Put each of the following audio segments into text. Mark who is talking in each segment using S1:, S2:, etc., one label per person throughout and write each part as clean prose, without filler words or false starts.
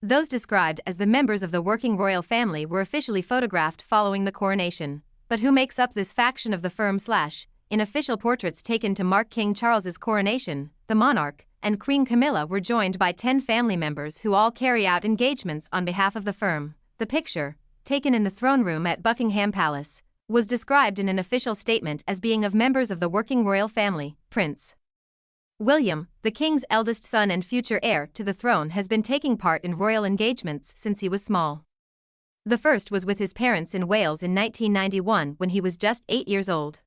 S1: Those described as the members of the working royal family were officially photographed following the coronation. But who makes up this faction of the firm / in official portraits taken to mark King Charles's coronation, the Monarch and Queen Camilla were joined by 10 family members who all carry out engagements on behalf of the firm. The picture, taken in the throne room at Buckingham Palace, was described in an official statement as being of members of the working royal family. Prince William, the King's eldest son and future heir to the throne, has been taking part in royal engagements since he was small. The first was with his parents in Wales in 1991 when he was just 8 years old.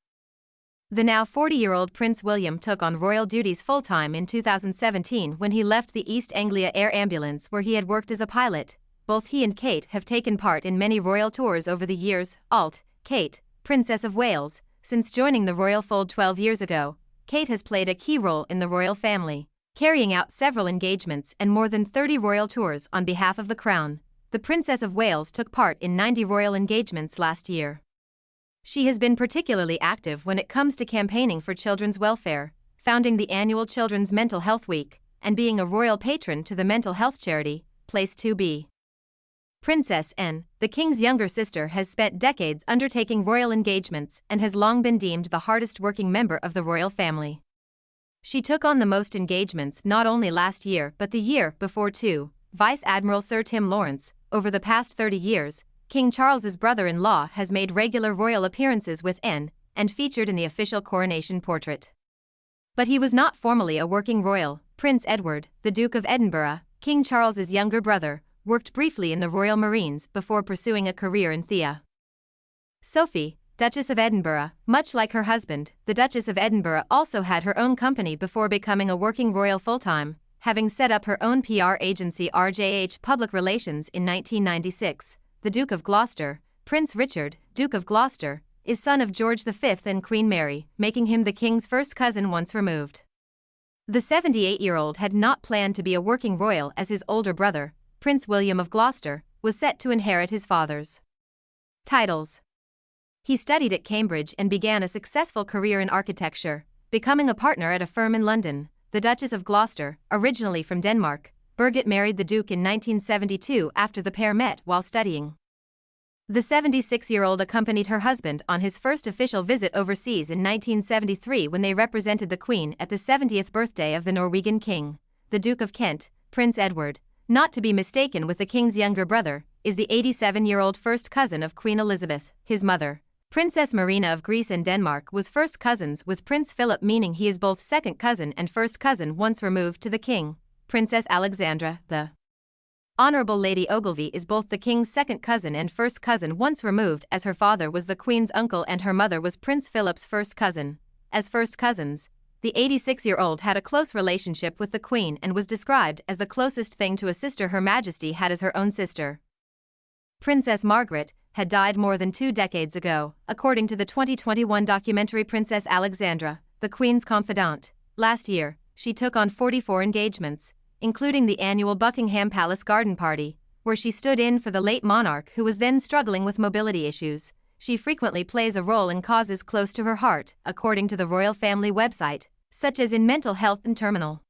S1: The now 40-year-old Prince William took on royal duties full-time in 2017 when he left the East Anglia Air Ambulance where he had worked as a pilot. Both he and Kate have taken part in many royal tours over the years. Kate, Princess of Wales, since joining the royal fold 12 years ago, Kate has played a key role in the royal family, carrying out several engagements and more than 30 royal tours on behalf of the Crown. The Princess of Wales took part in 90 royal engagements last year. She has been particularly active when it comes to campaigning for children's welfare, founding the annual Children's Mental Health Week, and being a royal patron to the mental health charity, Place 2B. Princess Anne, the King's younger sister, has spent decades undertaking royal engagements and has long been deemed the hardest working member of the royal family. She took on the most engagements not only last year but the year before too. Vice Admiral Sir Tim Lawrence, over the past 30 years, King Charles's brother-in-law, has made regular royal appearances with Anne and featured in the official coronation portrait. But he was not formally a working royal. Prince Edward, the Duke of Edinburgh, King Charles's younger brother, worked briefly in the Royal Marines before pursuing a career in theatre. Sophie, Duchess of Edinburgh, much like her husband, the Duchess of Edinburgh also had her own company before becoming a working royal full-time, having set up her own PR agency RJH Public Relations in 1996. The Duke of Gloucester, Prince Richard, Duke of Gloucester, is son of George V and Queen Mary, making him the King's first cousin once removed. The 78-year-old had not planned to be a working royal as his older brother, Prince William of Gloucester, was set to inherit his father's titles. He studied at Cambridge and began a successful career in architecture, becoming a partner at a firm in London. The Duchess of Gloucester, originally from Denmark, Birgit married the Duke in 1972 after the pair met while studying. The 76-year-old accompanied her husband on his first official visit overseas in 1973 when they represented the Queen at the 70th birthday of the Norwegian King. The Duke of Kent, Prince Edward, not to be mistaken with the King's younger brother, is the 87-year-old first cousin of Queen Elizabeth. His mother, Princess Marina of Greece and Denmark, was first cousins with Prince Philip, meaning he is both second cousin and first cousin once removed to the King. Princess Alexandra, the Honourable Lady Ogilvy, is both the King's second cousin and first cousin once removed, as her father was the Queen's uncle and her mother was Prince Philip's first cousin. As first cousins, the 86-year-old had a close relationship with the Queen and was described as the closest thing to a sister Her Majesty had as her own sister. Princess Margaret had died more than 2 decades ago, according to the 2021 documentary Princess Alexandra, the Queen's Confidant. Last year, she took on 44 engagements, including the annual Buckingham Palace garden party, where she stood in for the late monarch who was then struggling with mobility issues. She frequently plays a role in causes close to her heart, according to the royal family website, such as in mental health and terminal